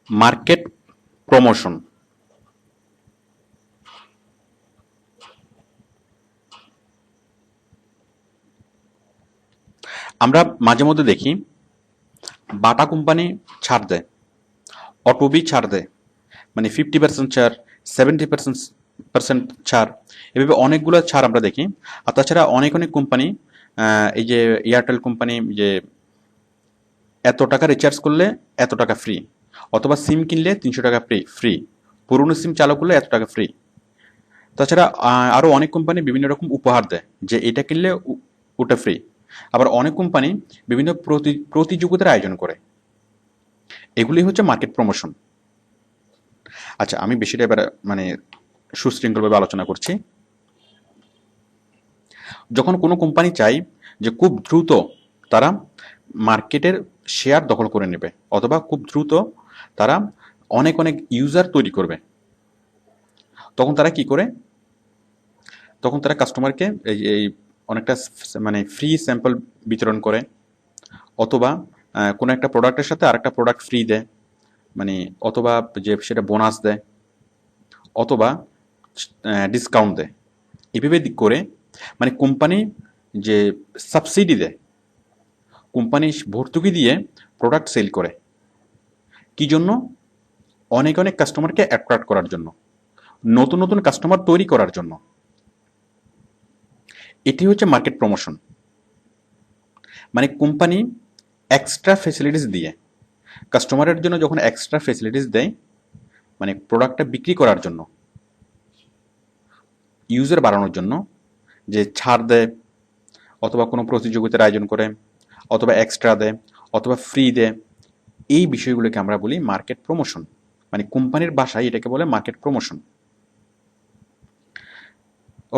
Market promotion. আমরা মাঝে মধ্যে দেখি বাটা কোম্পানি ছাড় দেয়, অটোবি ছাড় দেয়, মানে 50% ছাড়, 70% ছাড়, এভাবে অনেকগুলো ছাড় আমরা দেখি। আর তাছাড়া অনেক অনেক কোম্পানি, এই যে এয়ারটেল কোম্পানি, যে এত টাকা রিচার্জ করলে এত টাকা ফ্রি, অথবা সিম কিনলে 300 টাকা ফ্রি ফ্রি, পুরনো সিম চালু করলে এত টাকা ফ্রি। তাছাড়া আরো অনেক কোম্পানি বিভিন্ন রকম উপহার দেয়, যে এটা কিনলে ওটা ফ্রি। আবার অনেক কোম্পানি বিভিন্ন প্রতিযোগিতার আয়োজন করে। এগুলি হচ্ছে মার্কেট প্রমোশন। আচ্ছা, আমি বেশিটা এবার মানে সুশৃঙ্খলভাবে আলোচনা করছি। যখন কোনো কোম্পানি চাই যে খুব দ্রুত তারা মার্কেটের শেয়ার দখল করে নেবে, অথবা খুব দ্রুত তারা অনেক অনেক ইউজার তৈরি করবে, তখন তারা কি করে? তখন তারা কাস্টমারকে এই অনেকটা মানে ফ্রি স্যাম্পল বিতরণ করে, অথবা কোনো একটা প্রোডাক্টের সাথে আরেকটা প্রোডাক্ট ফ্রি দেয়, মানে অথবা যে সেটা বোনাস দেয়, অথবা ডিসকাউন্ট দেয়। এভাবে করে মানে কোম্পানি যে সাবসিডি দেয়, কোম্পানি ভর্তুকি দিয়ে প্রোডাক্ট সেল করে। কি জন্য? অনেক অনেক কাস্টমারকে অ্যাট্রাক্ট করার জন্য, নতুন নতুন কাস্টমার তৈরি করার জন্য। এটি হচ্ছে মার্কেট প্রমোশন। মানে কোম্পানি এক্সট্রা ফেসিলিটিস দিয়ে, কাস্টমারের জন্য যখন এক্সট্রা ফেসিলিটিস দেয়, মানে প্রোডাক্টটা বিক্রি করার জন্য, ইউজার বাড়ানোর জন্য, যে ছাড় দেয়, অথবা কোনো প্রতিযোগিতার আয়োজন করে, অথবা এক্সট্রা দেয়, অথবা ফ্রি দেয়, এই বিষয়গুলোকে আমরা বলি মার্কেট প্রমোশন। মানে কোম্পানির ভাষায় এটাকে বলে মার্কেট প্রমোশন।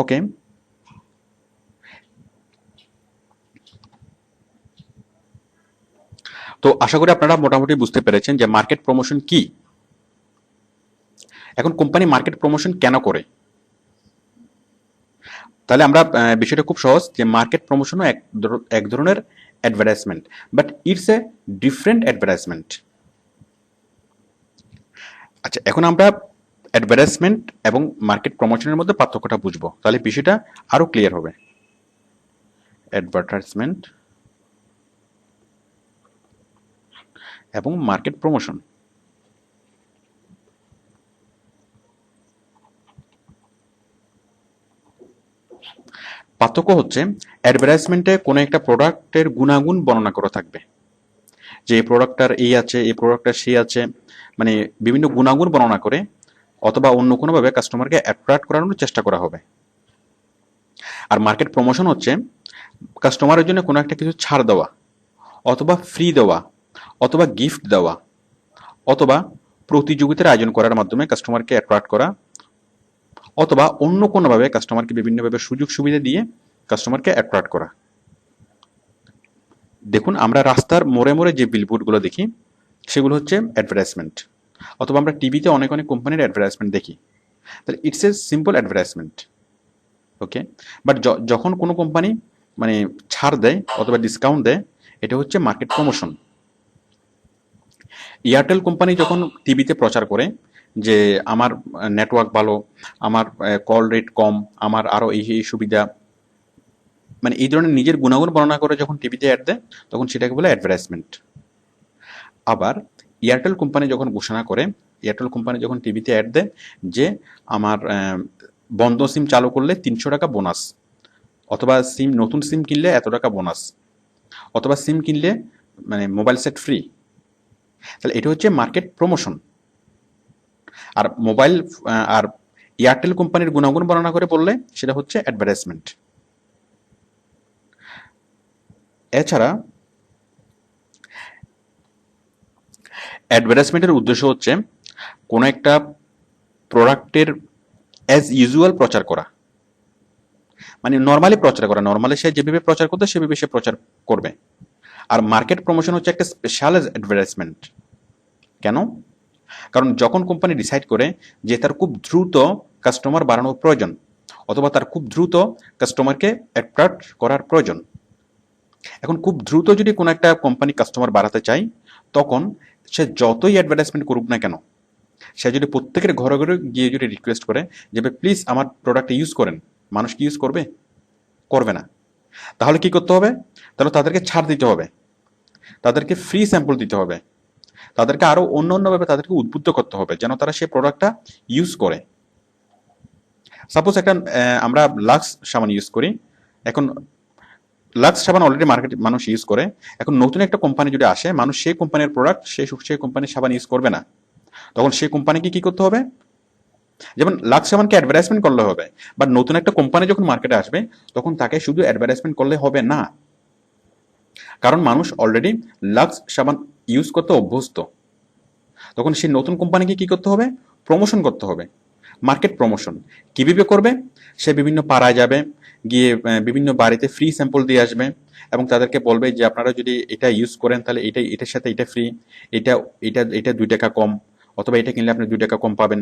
ওকে, তো আশা করি আপনারা মোটামুটি বুঝতে পেরেছেন যে মার্কেট প্রমোশন কি। এখন কোম্পানি মার্কেট প্রমোশন কেন করে? তাহলে আমরা বিষয়টা খুব সহজ, যে মার্কেট প্রমোশনও এক ধরনের advertisement, but it's a different advertisement. আচ্ছা, এখন আমরা অ্যাডভার্টাইজমেন্ট এবং মার্কেট প্রমোশনের মধ্যে পার্থক্যটা বুঝবো, তাহলে বিষয়টা আরো ক্লিয়ার হবে। অ্যাডভার্টাইজমেন্ট এবং মার্কেট প্রমোশন। পার্থক্য হচ্ছে, অ্যাডভার্টাইজমেন্টে কোনো একটা প্রোডাক্টের গুণাগুণ বর্ণনা করা থাকবে, যে এই প্রোডাক্টটার এই আছে, এই প্রোডাক্টটার সেই আছে, মানে বিভিন্ন গুণাগুণ বর্ণনা করে, অথবা অন্য কোনোভাবে কাস্টমারকে অ্যাট্রাক্ট করানোর চেষ্টা করা হবে। আর মার্কেট প্রমোশন হচ্ছে কাস্টমারের জন্য কোনো একটা কিছু ছাড় দেওয়া, অথবা ফ্রি দেওয়া, অথবা গিফট দেওয়া, অথবা প্রতিযোগিতার আয়োজন করার মাধ্যমে কাস্টমারকে অ্যাট্রাক্ট করা, অথবা অন্য কোনোভাবে কাস্টমারকে বিভিন্নভাবে সুযোগ সুবিধা দিয়ে কাস্টমারকে অ্যাট্রাক্ট করা। দেখুন, আমরা রাস্তার মোড়ে মোড়ে যে বিলবোর্ডগুলো দেখি, সেগুলো হচ্ছে অ্যাডভার্টাইজমেন্ট, অথবা আমরা টিভিতে অনেক অনেক কোম্পানির অ্যাডভার্টাইজমেন্ট দেখি। তাহলে it's a simple advertisement. Okay, but যখন কোনো কোম্পানি মানে ছাড় দেয় অথবা ডিসকাউন্ট দেয়, এটা হচ্ছে মার্কেট প্রমোশন। এয়ারটেল কোম্পানি যখন টিভিতে প্রচার করে যে আমার নেটওয়ার্ক ভালো, আমার কল রেট কম, আমার আরো এই এই সুবিধা, মানে এই ধরনের নিজের গুণাগুণ বর্ণনা করে যখন টিভিতে অ্যাড দেয়, তখন সেটাকে বলে অ্যাডভার্টাইজমেন্ট। আবার এয়ারটেল কোম্পানি যখন ঘোষণা করে, এয়ারটেল কোম্পানি যখন টিভিতে অ্যাড দেয় যে আমার বন্ধ সিম চালু করলে 300 টাকা বোনাস, অথবা নতুন সিম কিনলে এত টাকা বোনাস, অথবা সিম কিনলে মানে মোবাইল সেট ফ্রি, তাহলে এটা হচ্ছে মার্কেট প্রমোশন। আর আর এয়ারটেল কোম্পানির গুণাগুণ বর্ণনা করে বললে সেটা হচ্ছে অ্যাডভার্টাইজমেন্ট। এছাড়া অ্যাডভার্টাইজমেন্টের উদ্দেশ্য হচ্ছে কোনো একটা প্রোডাক্টের অ্যাজ ইউজুয়াল প্রচার করা, মানে নর্মালি প্রচার করা, নর্মালি সে যেভাবে প্রচার করতে সেভাবে সে প্রচার করবে। আর মার্কেট প্রমোশন হচ্ছে একটা স্পেশাল অ্যাডভার্টাইজমেন্ট। কেন? কারণ যখন কোম্পানি ডিসাইড করে যে তার খুব দ্রুত কাস্টমার বাড়ানোর প্রয়োজন, অথবা তার খুব দ্রুত কাস্টমারকে অ্যাট্রাক্ট করার প্রয়োজন, এখন খুব দ্রুত যদি কোনো একটা কোম্পানি কাস্টমার বাড়াতে চায়, তখন সে যতই অ্যাডভার্টাইজমেন্ট করুক না কেন, সে যদি প্রত্যেকের ঘরে ঘরে গিয়ে যদি রিকোয়েস্ট করে যে প্লিজ আমার প্রোডাক্ট ইউজ করেন, মানুষ কি ইউজ করবে? করবে না। তাহলে কি করতে হবে? তাহলে তাদেরকে ছাড় দিতে হবে, তাদেরকে ফ্রি স্যাম্পল দিতে হবে, তাদেরকে আরো অন্য অন্যভাবে তাদেরকে উদ্বুদ্ধ করতে হবে যেন তারা সেই প্রোডাক্টটা ইউজ করে। সাপোজ একটা আমরা লাক্স সাবান ইউজ করি, এখন লাক্স সাবান অলরেডি মার্কেটে মানুষ ইউজ করে, এখন নতুন একটা কোম্পানি যদি আসে, মানুষ সেই কোম্পানির প্রোডাক্ট সেই কোম্পানির সাবান ইউজ করবে না। তখন সেই কোম্পানিকে কি করতে হবে? যেমন লাক্স সাবানকে অ্যাডভার্টাইজমেন্ট করলে হবে, বাট নতুন একটা কোম্পানি যখন মার্কেটে আসবে তখন তাকে শুধু অ্যাডভার্টাইজমেন্ট করলে হবে না, কারণ মানুষ অলরেডি লাক্স সাবান ইউজ করতে অভ্যস্ত। তখন সেই নতুন কোম্পানিকে কি করতে হবে? প্রমোশন করতে হবে। মার্কেট প্রমোশন কিভাবে করবে? সে বিভিন্ন পাড়ায় যাবে, গিয়ে বিভিন্ন বাড়িতে ফ্রি স্যাম্পল দিয়ে আসবে এবং তাদেরকে বলবে যে আপনারা যদি এটা ইউজ করেন তাহলে এটার সাথে এটা ফ্রি, এটা এটা 2 টাকা কম, অথবা এটা কিনলে আপনি 2 টাকা কম পাবেন,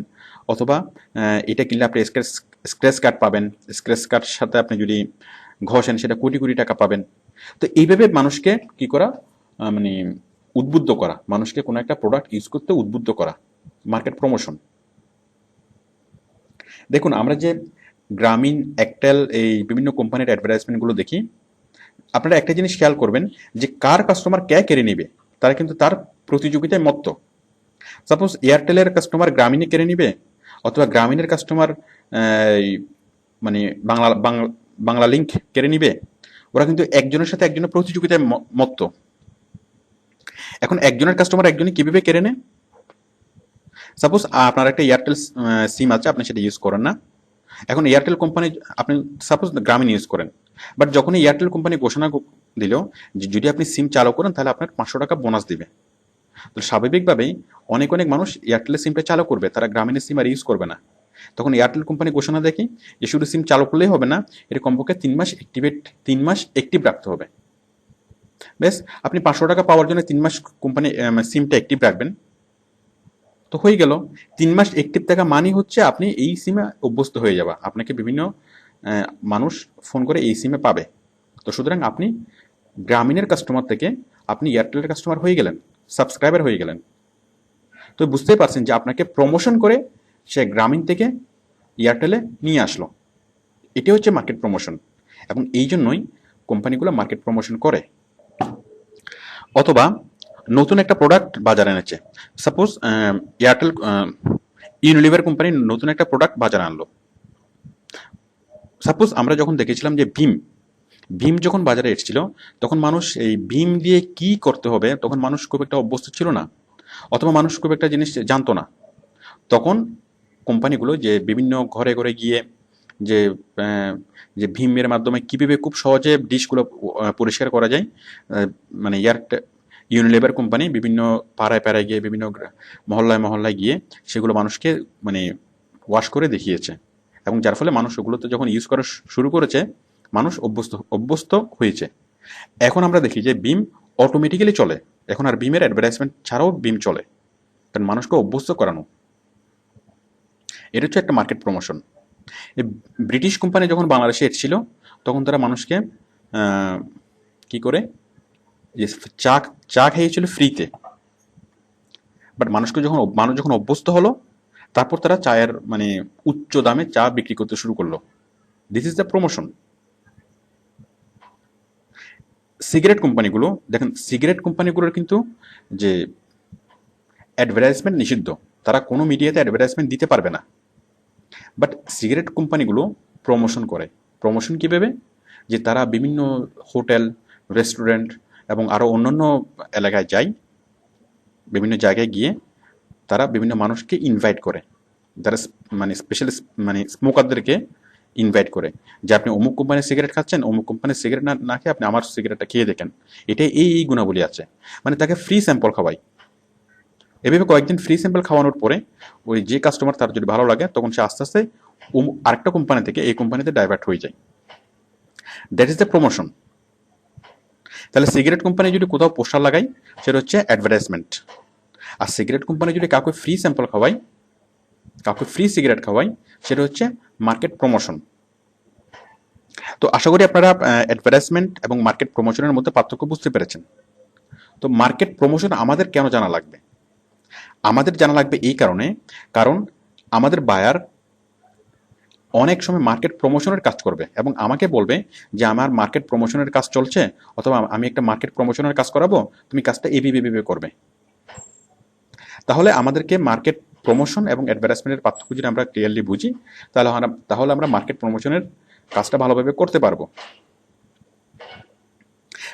অথবা এটা কিনলে আপনি স্ক্র্যাচ কার্ড পাবেন, স্ক্র্যাচ কার্ড সাথে আপনি যদি ঘষেন সেটা কোটি কোটি টাকা পাবেন। তো এইভাবে মানুষকে কি করা, মানে উদ্বুদ্ধ করা, মানুষকে কোনো একটা প্রোডাক্ট ইউজ করতে উদ্বুদ্ধ করা, মার্কেট প্রমোশন। দেখুন আমরা যে গ্রামীণ, একটেল, এই বিভিন্ন কোম্পানির অ্যাডভার্টাইজমেন্টগুলো দেখি, আপনারা একটা জিনিস খেয়াল করবেন যে কার কাস্টমার কে কেড়ে নেবে, তারা কিন্তু তার প্রতিযোগিতায় মত্ত। সাপোজ এয়ারটেলের কাস্টমার গ্রামীণে কেড়ে নিবে, অথবা গ্রামীণের কাস্টমার মানে বাংলা বাংলা বাংলা লিঙ্ক কেড়ে নিবে, ওরা কিন্তু একজনের সাথে একজনের প্রতিযোগিতায় মত্ত। এখন একজনের কাস্টমার একজনই কিভাবে কেড়ে নেয়? সাপোজ আপনার একটা এয়ারটেল সিম আছে, আপনি সেটা ইউজ করেন না, এখন এয়ারটেল কোম্পানি, আপনি সাপোজ গ্রামীণ ইউজ করেন, বাট যখন এয়ারটেল কোম্পানি ঘোষণা দিল যে যদি আপনি সিম চালু করেন তাহলে আপনার 500 টাকা বোনাস দিবে, তো স্বাভাবিকভাবেই অনেক অনেক মানুষ এয়ারটেলের সিমটা চালু করবে, তারা গ্রামীণের সিম আর ইউজ করবে না। তখন এয়ারটেল কোম্পানি ঘোষণা দেখি যে শুধু সিম চালু করলেই হবে না, এটা কমপক্ষে 3 মাস অ্যাক্টিভ রাখতে হবে। বেশ, আপনি 500 টাকা পাওয়ার জন্য 3 মাস কোম্পানি সিমটা অ্যাক্টিভ রাখবেন, তো হয়ে গেল। 3 মাস অ্যাক্টিভ থাকা মানে হচ্ছে আপনি এই সিমে অভ্যস্ত হয়ে যাবা, আপনাকে বিভিন্ন মানুষ ফোন করে এই সিমে পাবে। তো সুতরাং আপনি গ্রামীণের কাস্টমার থেকে আপনি এয়ারটেলের কাস্টমার হয়ে গেলেন, সাবস্ক্রাইবার হয়ে গেলেন। তো বুঝতেই পারছেন যে আপনাকে প্রমোশন করে সে গ্রামীণ থেকে এয়ারটেলে নিয়ে আসলো। এটি হচ্ছে মার্কেট প্রমোশন, এবং এই জন্যই কোম্পানিগুলো মার্কেট প্রমোশন করে। অথবা নতুন একটা প্রোডাক্ট বাজারে এনেছে, সাপোজ এয়ারটেল, ইউনিলিভার কোম্পানি নতুন একটা প্রোডাক্ট বাজারে আনলো। সাপোজ আমরা যখন দেখেছিলাম যে ভীম যখন বাজারে এসেছিল, তখন মানুষ এই ভীম দিয়ে কি করতে হবে তখন মানুষ খুব একটা অভ্যস্ত ছিল না, অথবা মানুষ খুব একটা জিনিস জানতো না। তখন কোম্পানিগুলো যে বিভিন্ন ঘরে ঘরে গিয়ে যে যে ভীমের মাধ্যমে কিভাবে খুব সহজে ডিশগুলো পরিষ্কার করা যায়, মানে ইউনিলিভার কোম্পানি বিভিন্ন পাড়ায় পাড়ায় গিয়ে, বিভিন্ন মহল্লায় মহল্লায় গিয়ে সেগুলো মানুষকে মানে ওয়াশ করে দেখিয়েছে, এবং যার ফলে মানুষ ওগুলোতে যখন ইউজ করা শুরু করেছে, মানুষ অভ্যস্ত হয়েছে। এখন আমরা দেখি যে বিম অটোমেটিক্যালি চলে, এখন আর বিমের অ্যাডভার্টাইজমেন্ট ছাড়াও বিম চলে, কারণ মানুষকে অভ্যস্ত করানো। এটা হচ্ছে একটা মার্কেট প্রমোশন। এই ব্রিটিশ কোম্পানি যখন বাংলাদেশে এসেছিল তখন তারা মানুষকে কি করে, যে চা খেয়েছিল ফ্রিতে, বাট মানুষ যখন অভ্যস্ত হলো, তারপর তারা চায়ের মানে উচ্চ দামে চা বিক্রি করতে শুরু করলো। This is the promotion. Cigarette কোম্পানিগুলো দেখেন, সিগারেট কোম্পানিগুলোর কিন্তু যে অ্যাডভার্টাইজমেন্ট নিষিদ্ধ, তারা কোনো মিডিয়াতে অ্যাডভার্টাইজমেন্ট দিতে পারবে না, বাট সিগারেট কোম্পানিগুলো প্রমোশন করে। প্রমোশন কীভাবে? যে তারা বিভিন্ন হোটেল, রেস্টুরেন্ট এবং আরও অন্যান্য এলাকায় যায়, বিভিন্ন জায়গায় গিয়ে তারা বিভিন্ন মানুষকে ইনভাইট করে, যারা মানে স্পেশাল মানে স্মোকারদেরকে ইনভাইট করে যে আপনি অমুক কোম্পানির সিগারেট খাচ্ছেন, অমুক কোম্পানির সিগারেট না খেয়ে আপনি আমার সিগারেটটা খেয়ে দেখেন, এটাই এই গুণাবলী আছে, মানে তাকে ফ্রি স্যাম্পল খাওয়াই। এভাবে কয়েকদিন ফ্রি স্যাম্পল খাওয়ানোর পরে ওই যে কাস্টমার তার যদি ভালো লাগে তখন সে আস্তে আস্তে আরেকটা কোম্পানি থেকে এই কোম্পানিতে ডাইভার্ট হয়ে যায়। That is the promotion. তাহলে সিগারেট কোম্পানি যদি কোথাও পোস্টার লাগাই, সেটা হচ্ছে অ্যাডভার্টাইজমেন্ট। আর সিগারেট কোম্পানি যদি কাউকে ফ্রি স্যাম্পল খাওয়াই, কাউকে ফ্রি সিগারেট খাওয়াই, সেটা হচ্ছে মার্কেট প্রমোশন। তো আশা করি আপনারা অ্যাডভার্টাইজমেন্ট এবং মার্কেট প্রমোশনের মধ্যে পার্থক্য বুঝতে পেরেছেন। তো মার্কেট প্রমোশন আমাদের কেন জানা লাগবে? আমাদের জানা লাগবে এই কারণে, কারণ আমাদের বায়ার অনেক সময় মার্কেট প্রমোশনের কাজ করবে এবং আমাকে বলবে যে আমার মার্কেট প্রমোশনের কাজ চলছে, অথবা আমি একটা মার্কেট প্রমোশনের কাজ করাবো, তুমি কাজটা এভাবে করবে। তাহলে আমাদেরকে মার্কেট প্রমোশন এবং অ্যাডভার্টাইজমেন্টের পার্থক্য যদি আমরা ক্লিয়ারলি বুঝি, তাহলে আমরা মার্কেট প্রমোশনের কাজটা ভালোভাবে করতে পারবো।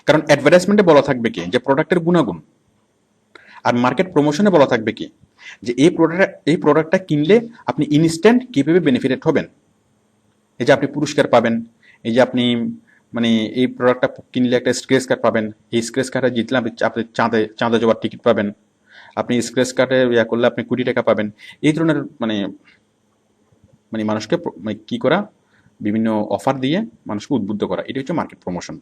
কারণ অ্যাডভার্টাইজমেন্টে বলা থাকবে কি যে প্রোডাক্টের গুণাগুণ, আর মার্কেট প্রমোশনে বলা থাকবে কি যে এই প্রোডাক্টটা কিনলে আপনি ইনস্ট্যান্ট কিভাবে বেনিফিটেড হবেন। এই যে আপনি পুরস্কার পাবেন, এই যে আপনি মানে এই প্রোডাক্টটা কিনলে একটা স্ক্রেচ কার্ড পাবেন, এই স্ক্রেচ কার্ডে জিতলে আপনি চাঁদে যাওয়ার টিকিট পাবেন, আপনি স্ক্রেচ কার্ডে ইয়া করলে আপনি 20 টাকা পাবেন। এই ধরনের মানে মানে মানুষকে কি করা, বিভিন্ন অফার দিয়ে মানুষকে উদ্বুদ্ধ করা, এটি হচ্ছে মার্কেট প্রমোশন।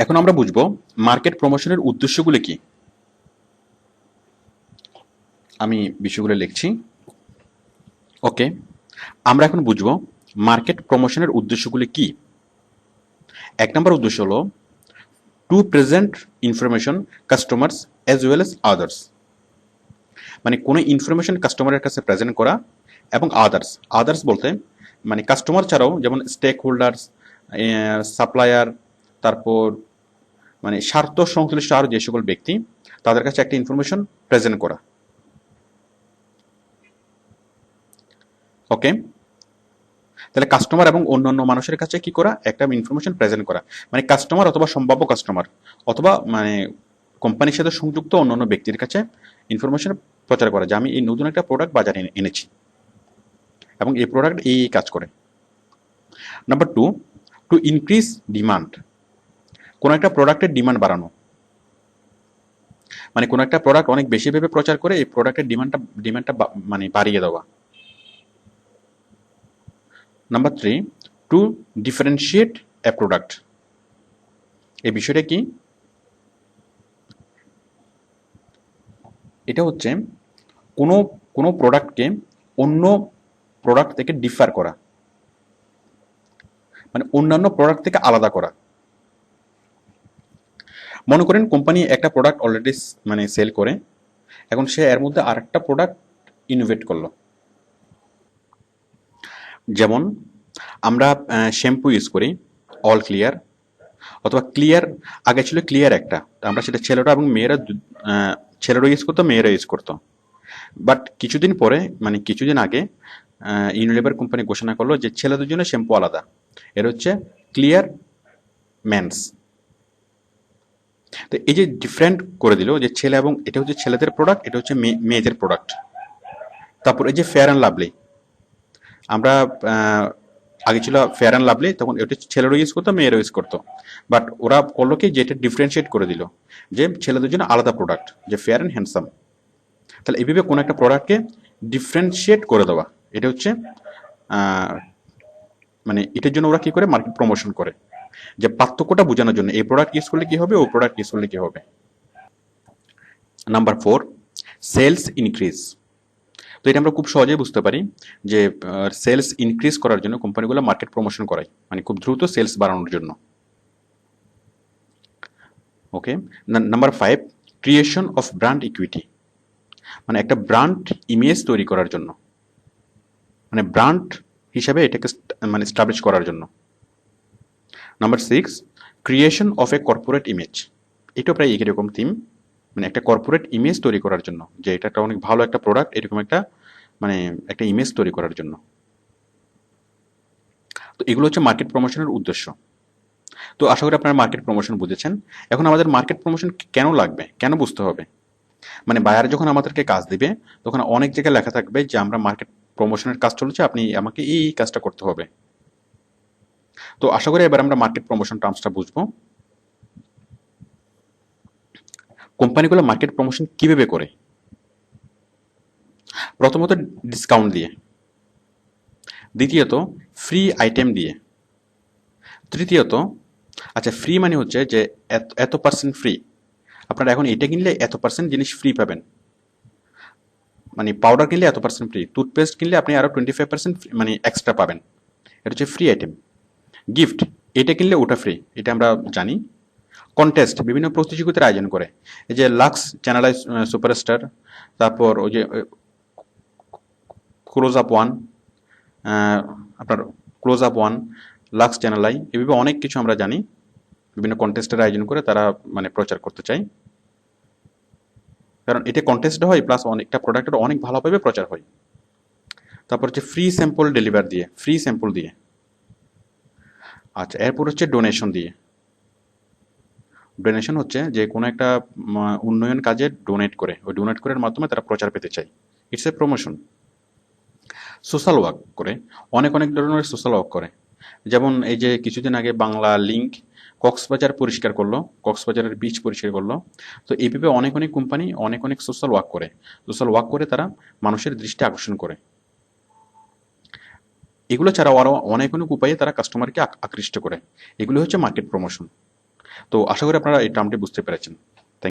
এখন আমরা বুঝবো মার্কেট প্রমোশনের উদ্দেশ্যগুলো কি। আমি বিষয়গুলো লিখছি। ওকে, আমরা এখন বুঝবো মার্কেট প্রমোশনের উদ্দেশ্যগুলি কি। 1 নম্বর উদ্দেশ্য হলো to present information customers as well as others, মানে কোনো ইনফরমেশন কাস্টমারের কাছে প্রেজেন্ট করা, এবং আদার্স বলতে মানে কাস্টমার ছাড়াও যেমন স্টেক হোল্ডার্স, সাপ্লায়ার, তারপর মানে স্বার্থ সংশ্লিষ্ট আরও যে সকল ব্যক্তি, তাদের কাছে একটা ইনফরমেশন প্রেজেন্ট করা। ওকে, তাহলে কাস্টমার এবং অন্যান্য মানুষের কাছে কি করা, একটা ইনফরমেশন প্রেজেন্ট করা, মানে কাস্টমার অথবা সম্ভাব্য কাস্টমার অথবা মানে কোম্পানির সাথে সংযুক্ত অন্যান্য ব্যক্তির কাছে ইনফরমেশন প্রচার করা যে আমি এই নতুন একটা প্রোডাক্ট বাজারে এনেছি এবং এই প্রোডাক্ট এই কাজ করে। নাম্বার 2, টু ইনক্রিজ ডিমান্ড, কোনো একটা প্রোডাক্টের ডিমান্ড বাড়ানো, মানে কোনো একটা প্রোডাক্ট অনেক বেশি ভেবে প্রচার করে এই প্রোডাক্টের ডিমান্ডটা মানে বাড়িয়ে দেওয়া। নাম্বার 3, টু ডিফারেন্সিয়েট এ প্রোডাক্ট, এই বিষয়টা কি, এটা হচ্ছে কোনো প্রোডাক্টকে অন্য প্রোডাক্ট থেকে ডিফার করা, মানে অন্যান্য প্রোডাক্ট থেকে আলাদা করা। মনে করেন কোম্পানি একটা প্রোডাক্ট অলরেডি মানে সেল করে, এখন সে এর মধ্যে আরেকটা প্রোডাক্ট ইনোভেট করলো। যেমন আমরা শ্যাম্পু ইউজ করি অল ক্লিয়ার, অথবা ক্লিয়ার, আগে ছিল ক্লিয়ার একটা, আমরা সেটা ছেলেরা এবং মেয়েরা, ছেলেরা ইউজ করতো, মেয়েরা ইউজ করতো। বাট কিছুদিন পরে মানে কিছুদিন আগে ইউনিলিভার কোম্পানি ঘোষণা করলো যে ছেলেদের জন্য শ্যাম্পু আলাদা, এর হচ্ছে ক্লিয়ার মেন্স। তো এই যে ডিফারেন্ট করে দিল যে ছেলে এবং এটা হচ্ছে ছেলেদের প্রোডাক্ট, এটা হচ্ছে মেয়েদের প্রোডাক্ট। তারপর এই যে ফেয়ার অ্যান্ড লাভলি, আমরা আগে ছিল ফেয়ার অ্যান্ড লাভলি, তখন এটা ছেলেরা ইউজ করতো, মেয়েরা ইউজ করতো। বাট ওরা করলো কি যে এটা ডিফারেন্সিয়েট করে দিল যে ছেলেদের জন্য আলাদা প্রোডাক্ট, যে ফেয়ার অ্যান্ড হ্যান্ডসাম। তাহলে এইভাবে কোনো একটা প্রোডাক্টকে ডিফারেন্সিয়েট করে দেওয়া, এটা হচ্ছে মানে এটার জন্য ওরা কি করে, মার্কেট প্রমোশন করে, যে পার্থক্যটা বোঝানোর জন্য এই প্রোডাক্ট ইউজ করলে কি হবে, ও প্রোডাক্ট ইউজ করলে কি হবে। Number 4, sales increase. তো এটা আমরা খুব সহজেই বুঝতে পারি যে সেলস ইনক্রিজ করার জন্য কোম্পানিগুলো মার্কেট প্রমোশন করায়, মানে খুব দ্রুত সেলস বাড়ানোর জন্য। Okay, number 5, creation of brand equity, মানে একটা ব্র্যান্ড ইমেজ তৈরি করার জন্য, মানে ব্র্যান্ড হিসাবে এটাকে মানে স্টাবলিশ করার জন্য। Number 6, creation of A corporate image, এটা প্রায় একই রকম থিম, মানে একটা কর্পোরেট ইমেজ তৈরি করার জন্য, যে এটা একটা অনেক ভালো একটা প্রোডাক্ট, এরকম একটা মানে একটা ইমেজ তৈরি করার জন্য। তো এগুলো হচ্ছে মার্কেট প্রমোশনের উদ্দেশ্য। তো আশা করি আপনারা মার্কেট প্রমোশন বুঝেছেন। এখন আমাদের মার্কেট প্রমোশন কেন লাগবে, কেন বুঝতে হবে, মানে বায়ার যখন আমাদেরকে কাজ দিবে তখন অনেক জায়গায় লেখা থাকবে যে আমরা মার্কেট প্রমোশনের কাজ চলছে, আপনি আমাকে এই কাজটা করতে হবে। তো আশা করি এবার আমরা মার্কেট প্রমোশন টার্মসটা বুঝবো। কোম্পানিগুলো মার্কেট প্রমোশন কিভাবে করে? প্রথমত ডিসকাউন্ট দিয়ে, দ্বিতীয়ত ফ্রি আইটেম দিয়ে, তৃতীয়ত আচ্ছা ফ্রি মানে হচ্ছে যে এত পার্সেন্ট ফ্রি, আপনারা এখন এটা কিনলে এত পার্সেন্ট জিনিস ফ্রি পাবেন, মানে পাউডার কিনলে এত পার্সেন্ট ফ্রি, টুথপেস্ট কিনলে আপনি আরও 25% মানে এক্সট্রা পাবেন, এটা হচ্ছে ফ্রি আইটেম। গিফট, এটা কিনলে ওটা ফ্রি, এটা আমরা জানি। কন্টেস্ট, বিভিন্ন প্রতিযোগিতার আয়োজন করে। এই যে লাক্স চ্যানেল আই সুপারস্টার, তারপর ওই যে ক্লোজ আপ ওয়ান, আপনার Close Up one, Lux Channel I, এভাবে অনেক কিছু আমরা জানি। বিভিন্ন কন্টেস্টের আয়োজন করে তারা মানে প্রচার করতে চায়, কারণ এটা কন্টেস্ট হয় প্লাস অনেকটা প্রোডাক্টের অনেক ভালোভাবে প্রচার হয়। তারপর হচ্ছে ফ্রি স্যাম্পল ডেলিভার দিয়ে, ফ্রি স্যাম্পল দিয়ে। আচ্ছা, এরপর হচ্ছে ডোনেশন দিয়ে। ডোনেশন হচ্ছে যে কোনো একটা উন্নয়ন কাজে ডোনেট করে, ওই ডোনেট করার মাধ্যমে তারা প্রচার পেতে চায়, it's a promotion. Social work করে, অনেক অনেক ধরনের সোশ্যাল ওয়ার্ক করে। যেমন এই যে কিছুদিন আগে বাংলা লিংক কক্সবাজার পরিষ্কার করলো, কক্সবাজারের বিচ পরিষ্কার করলো। তো এইভাবে অনেক অনেক কোম্পানি অনেক অনেক সোশ্যাল ওয়ার্ক করে, সোশ্যাল ওয়ার্ক করে তারা মানুষের দৃষ্টি আকর্ষণ করে। এগুলো ছাড়াও আরও অনেক অনেক উপায়ে তারা কাস্টমারকে আকৃষ্ট করে। এগুলো হচ্ছে মার্কেট প্রমোশন। তো আশা করি আপনারা এই টার্মটি বুঝতে পেরেছেন।